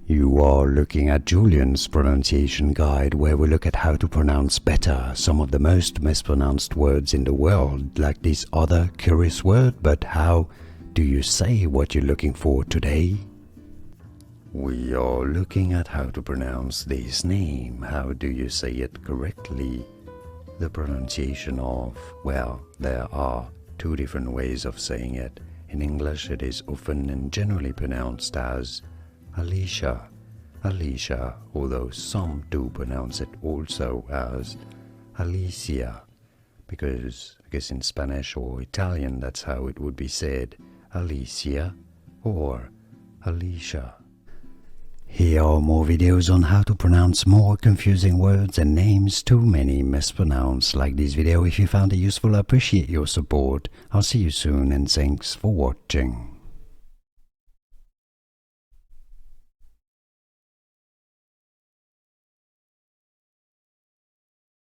You are looking at Julian's pronunciation guide, where we look at how to pronounce better some of the most mispronounced words in the world, like this other curious word. But how do you say what you're looking for today? We are looking at how to pronounce this name. How do you say it correctly? The pronunciation of, well, there are two different ways of saying it. In English, it is often and generally pronounced as Alicia, Alicia, although some do pronounce it also as Alicia, because in Spanish or Italian that's how it would be said, Alicia or Alicia. Here are more videos on how to pronounce more confusing words and names too many mispronounced. Like this video if you found it useful. I appreciate your support. I'll see you soon and thanks for watching.